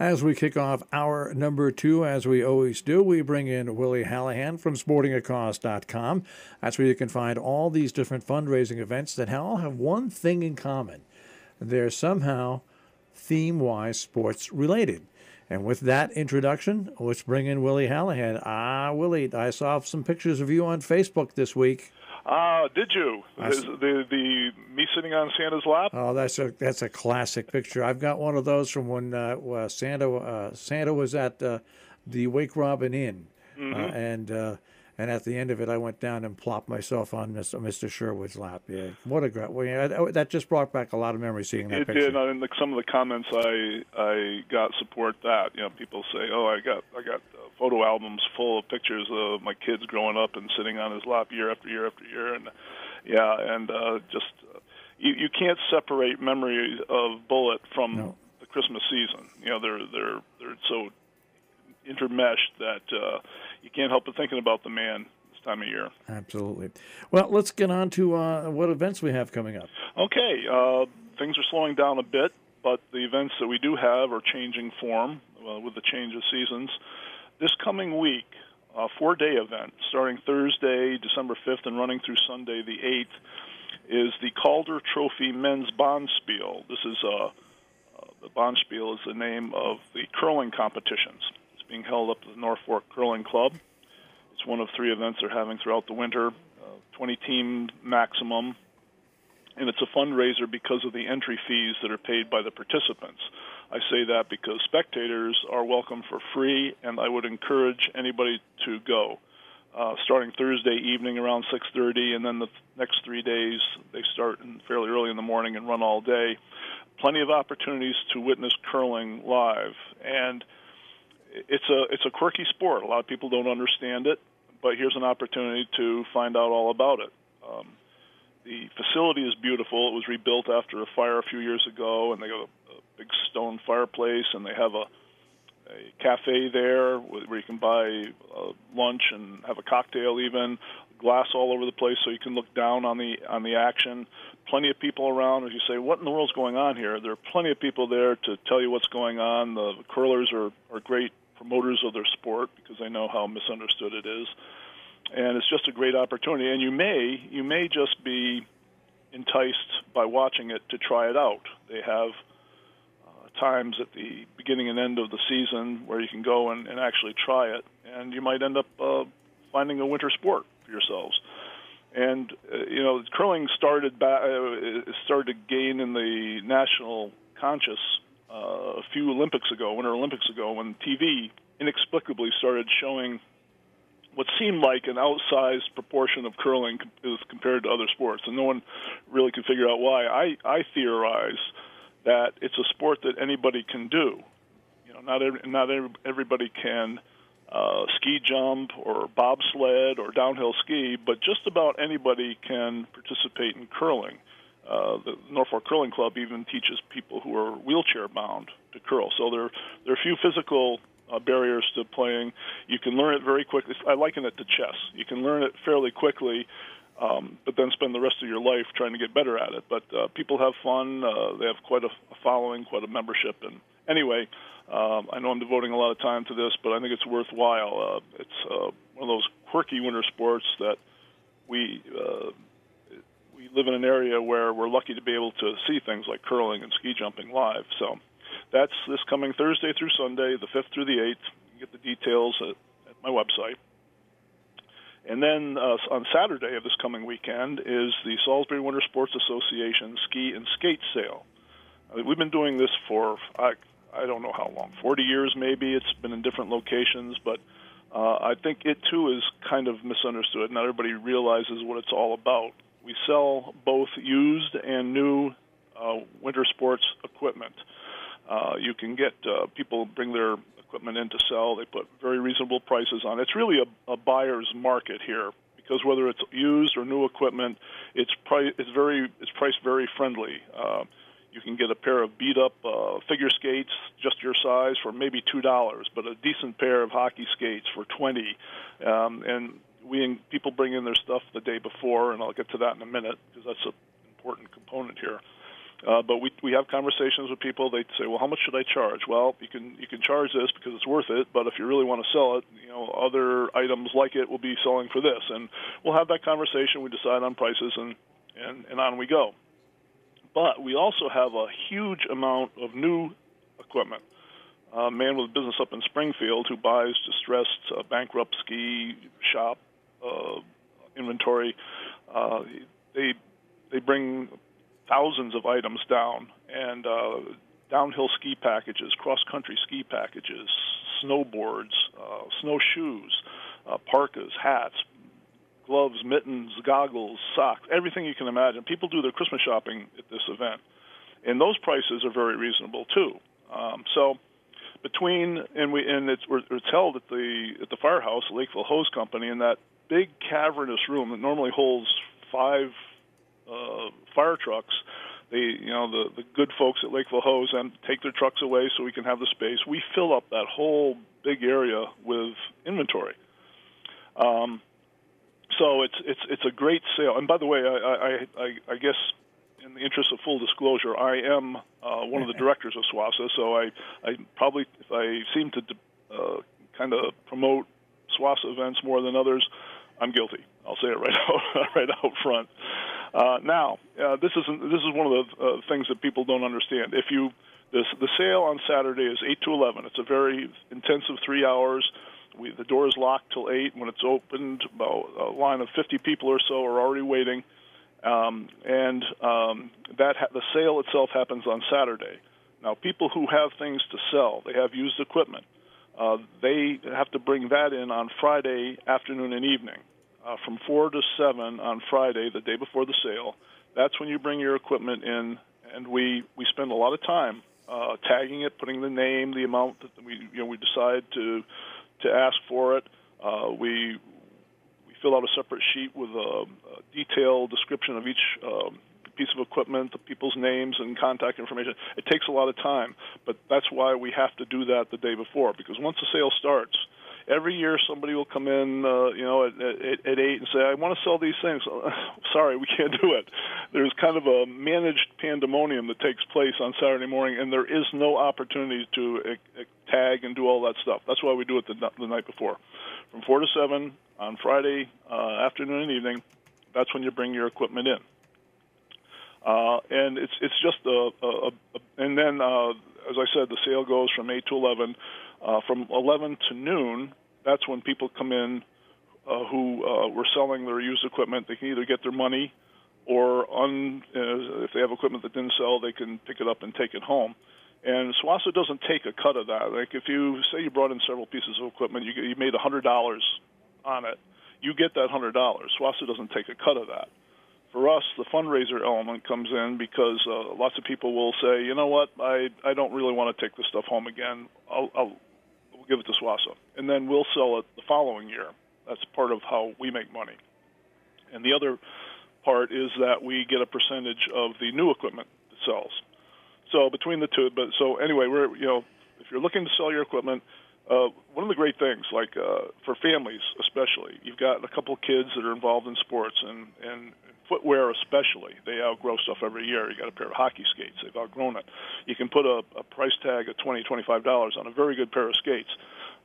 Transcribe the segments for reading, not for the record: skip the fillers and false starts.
As we kick off hour number 2, as we always do, we bring in Willie Hallihan from sportingacause.com. That's where you can find all these different fundraising events that all have one thing in common. They're somehow theme-wise sports related. And with that introduction, let's bring in Willie Hallihan. Willie, I saw some pictures of you on Facebook this week. Did you? The me sitting on Santa's lap? Oh, that's a classic picture. I've got one of those from when Santa was at the Wake Robin Inn, and at the end of it, I went down and plopped myself on Mr. Sherwood's lap. Yeah, what a great! That just brought back a lot of memories seeing that picture. It did. And some of the comments I got support that. You know, people say, "Oh, I got photo albums full of pictures of my kids growing up and sitting on his lap year after year after year." And you can't separate memory of Bullitt from the Christmas season. You know, they're so intermeshed that you can't help but thinking about the man this time of year. Absolutely. Well, let's get on to what events we have coming up. Okay, things are slowing down a bit, but the events that we do have are changing form with the change of seasons. This coming week, a 4-day event starting Thursday, December 5th, and running through Sunday, the 8th, is the Calder Trophy Men's Bonspiel. This is the Bonspiel is the name of the curling competitions. It's being held up at the North Fork Curling Club. It's one of 3 events they're having throughout the winter, 20-team maximum, and it's a fundraiser because of the entry fees that are paid by the participants. I say that because spectators are welcome for free, and I would encourage anybody to go. Starting Thursday evening around 6:30, and then the next 3 days they start fairly early in the morning and run all day. Plenty of opportunities to witness curling live, and it's a quirky sport. A lot of people don't understand it, but here's an opportunity to find out all about it. The facility is beautiful. It was rebuilt after a fire a few years ago, and they got a big stone fireplace, and they have a cafe there where you can buy lunch and have a cocktail even, glass all over the place so you can look down on the action. Plenty of people around. As you say, what in the world's going on here? There are plenty of people there to tell you what's going on. The curlers are great promoters of their sport because they know how misunderstood it is. And it's just a great opportunity. And you may just be enticed by watching it to try it out. They have times at the beginning and end of the season where you can go and actually try it, and you might end up finding a winter sport for yourselves. And curling started to gain in the national conscious a few Winter Olympics ago, when TV inexplicably started showing what seemed like an outsized proportion of curling as compared to other sports, and no one really could figure out why. I theorize that it's a sport that anybody can do. You know, not everybody can ski jump or bobsled or downhill ski, but just about anybody can participate in curling. The Norfolk Curling Club even teaches people who are wheelchair bound to curl. So there are a few physical barriers to playing. You can learn it very quickly. I liken it to chess. You can learn it fairly quickly, but then spend the rest of your life trying to get better at it. But people have fun. They have quite a following, quite a membership. And anyway, I know I'm devoting a lot of time to this, but I think it's worthwhile. It's one of those quirky winter sports that we live in an area where we're lucky to be able to see things like curling and ski jumping live. So that's this coming Thursday through Sunday, the 5th through the 8th. You can get the details at my website. And then on Saturday of this coming weekend is the Salisbury Winter Sports Association Ski and Skate Sale. We've been doing this for, I don't know how long, 40 years maybe. It's been in different locations, but I think it too is kind of misunderstood. Not everybody realizes what it's all about. We sell both used and new winter sports equipment. You can get people bring their equipment in to sell. They put very reasonable prices on it. It's really a buyer's market here, because whether it's used or new equipment, it's priced very friendly. You can get a pair of beat-up figure skates just your size for maybe $2, but a decent pair of hockey skates for $20. And people bring in their stuff the day before, and I'll get to that in a minute because that's an important component here. But we have conversations with people. They say, well, how much should I charge? Well, you can charge this because it's worth it. But if you really want to sell it, other items like it will be selling for this. And we'll have that conversation. We decide on prices, and on we go. But we also have a huge amount of new equipment. A man with a business up in Springfield who buys distressed, bankrupt ski shop inventory. They bring thousands of items down, and downhill ski packages, cross-country ski packages, snowboards, snowshoes, parkas, hats, gloves, mittens, goggles, socks, everything you can imagine. People do their Christmas shopping at this event, and those prices are very reasonable too. So it's held at the firehouse, Lakeville Hose Company, in that big cavernous room that normally holds 5 fire trucks. The good folks at Lakeville Hose and take their trucks away so we can have the space. We fill up that whole big area with inventory. So it's a great sale. And by the way, I guess in the interest of full disclosure, I am one of the directors of SWASA. So I probably, if I seem to kind of promote SWASA events more than others, I'm guilty. I'll say it right out front. Now, this is one of the things that people don't understand. The sale on Saturday is 8 to 11. It's a very intensive 3 hours. The door is locked till 8. When it's opened, about a line of 50 people or so are already waiting, the sale itself happens on Saturday. Now, people who have things to sell, they have used equipment. They have to bring that in on Friday afternoon and evening. From 4 to 7 on Friday, the day before the sale. That's when you bring your equipment in, and we spend a lot of time tagging it, putting the name, the amount that we decide to ask for it. We fill out a separate sheet with a detailed description of each piece of equipment, the people's names and contact information. It takes a lot of time, but that's why we have to do that the day before, because once the sale starts, every year somebody will come in, at 8 and say, I want to sell these things. Sorry, we can't do it. There's kind of a managed pandemonium that takes place on Saturday morning, and there is no opportunity to tag and do all that stuff. That's why we do it the night before. From 4 to 7 on Friday afternoon and evening, that's when you bring your equipment in. And it's just and then, as I said, the sale goes from 8 to 11. From 11 to noon, that's when people come in who were selling their used equipment. They can either get their money, or if they have equipment that didn't sell, they can pick it up and take it home. And SWASA doesn't take a cut of that. Like if you say you brought in several pieces of equipment, you made $100 on it, you get that $100. SWASA doesn't take a cut of that. For us, the fundraiser element comes in because lots of people will say, you know what, I don't really want to take this stuff home again. We'll give it to SWASA. And then we'll sell it the following year. That's part of how we make money. And the other part is that we get a percentage of the new equipment that sells. So between the two, so anyway, if you're looking to sell your equipment, one of the great things, like for families especially, you've got a couple of kids that are involved in sports and footwear especially. They outgrow stuff every year. You got a pair of hockey skates; they've outgrown it. You can put a price tag of $20, $25 on a very good pair of skates,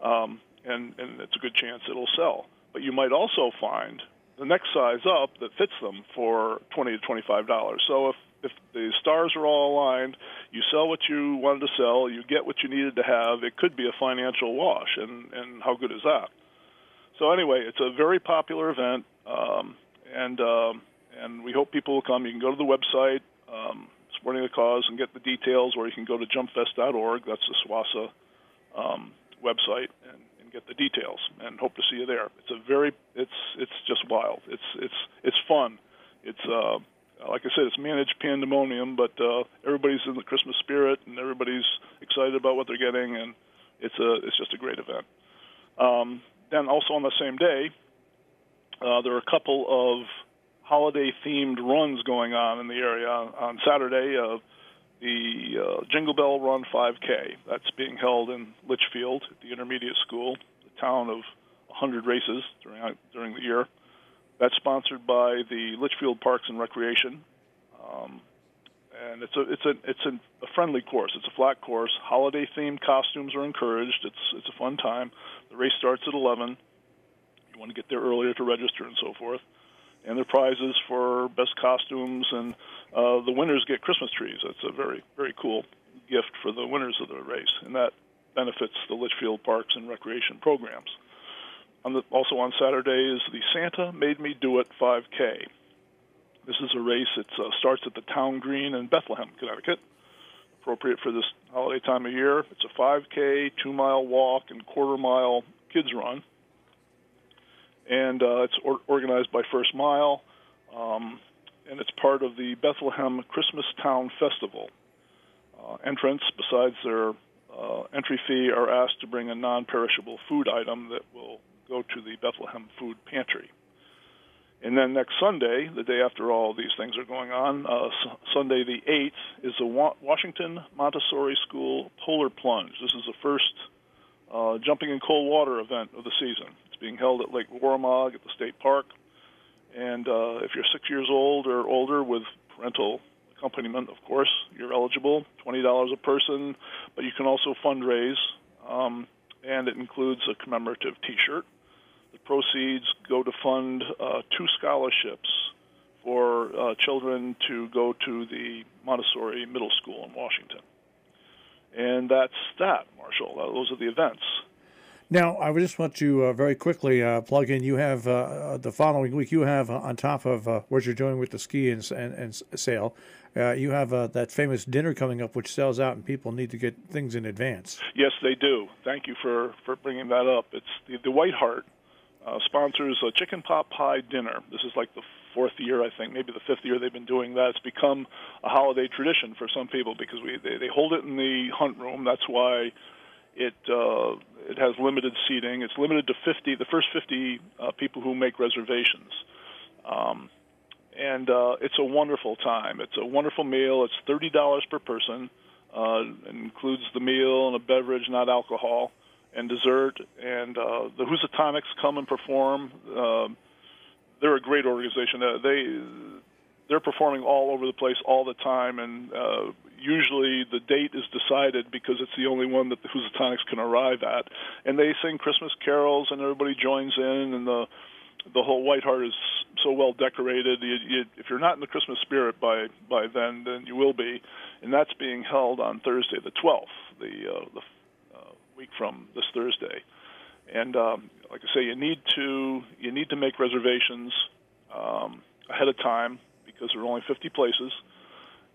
and it's a good chance it'll sell. But you might also find the next size up that fits them for $20 to $25. So if the stars are all aligned, you sell what you wanted to sell, you get what you needed to have, it could be a financial wash, and how good is that? So anyway, it's a very popular event, and we hope people will come. You can go to the website, Supporting the Cause, and get the details, or you can go to jumpfest.org, that's the SWASA website, and get the details, and hope to see you there. It's just wild. It's fun. It's like I said, it's managed pandemonium, but everybody's in the Christmas spirit, and everybody's excited about what they're getting, and it's just a great event. Then also on the same day, there are a couple of holiday-themed runs going on in the area. On Saturday, the Jingle Bell Run 5K. That's being held in Litchfield at the intermediate school, the town of 100 races during the year. That's sponsored by the Litchfield Parks and Recreation. and it's a friendly course. It's a flat course. Holiday themed costumes are encouraged. It's a fun time. The race starts at 11. You want to get there earlier to register and so forth. And there are prizes for best costumes, and the winners get Christmas trees. That's a very, very cool gift for the winners of the race, and that benefits the Litchfield Parks and Recreation programs. Also on Saturday is the Santa Made Me Do It 5K. This is a race. It starts at the Town Green in Bethlehem, Connecticut, appropriate for this holiday time of year. It's a 5K, 2-mile walk, and quarter-mile kids run. And it's organized by First Mile, and it's part of the Bethlehem Christmas Town Festival. Entrants, besides their entry fee, are asked to bring a non-perishable food item that will go to the Bethlehem Food Pantry. And then next Sunday, the day after all these things are going on, Sunday the 8th, is the Washington Montessori School Polar Plunge. This is the first jumping in cold water event of the season. It's being held at Lake Warramog at the state park. And if you're 6 years old or older with parental accompaniment, of course, you're eligible, $20 a person, but you can also fundraise, and it includes a commemorative T-shirt. The proceeds go to fund 2 scholarships for children to go to the Montessori Middle School in Washington. And that's that, Marshall. Those are the events. Now, I just want to very quickly plug in. You have the following week. You have on top of what you're doing with the ski and sale, you have that famous dinner coming up, which sells out, and people need to get things in advance. Yes, they do. Thank you for bringing that up. It's the White Hart sponsors a chicken pot pie dinner. This is like the 4th year, I think, maybe the 5th year they've been doing that. It's become a holiday tradition for some people because they hold it in the hunt room. That's why it has limited seating. It's limited to 50, the first 50 people who make reservations. And it's a wonderful time. It's a wonderful meal. It's $30 per person. It includes the meal and a beverage, not alcohol, and dessert. And the Housatonics come and perform. They're a great organization. They're performing all over the place all the time, and usually the date is decided because it's the only one that the Housatonics can arrive at. And they sing Christmas carols, and everybody joins in, and the whole White Hart is so well decorated. If you're not in the Christmas spirit by then you will be. And that's being held on Thursday the 12th, the week from this Thursday. And like I say, you need to make reservations ahead of time because there are only 50 places.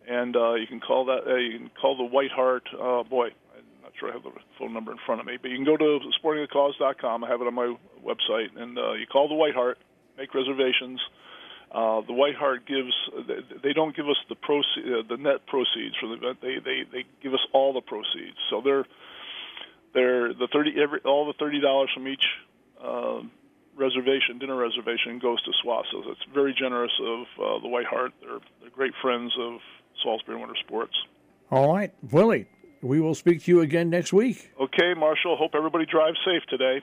And you can call the White Hart. Boy, I'm not sure I have the phone number in front of me, but you can go to sportingthecause.com. I have it on my website, and you call the White Hart, make reservations. The White Hart they don't give us the net proceeds for the event. They give us all the proceeds. So they're all the $30 from each dinner reservation goes to SWAS. So it's very generous of the White Hart. They're great friends of Salisbury Winter Sports. All right, Willie, we will speak to you again next week. Okay, Marshall. Hope everybody drives safe today.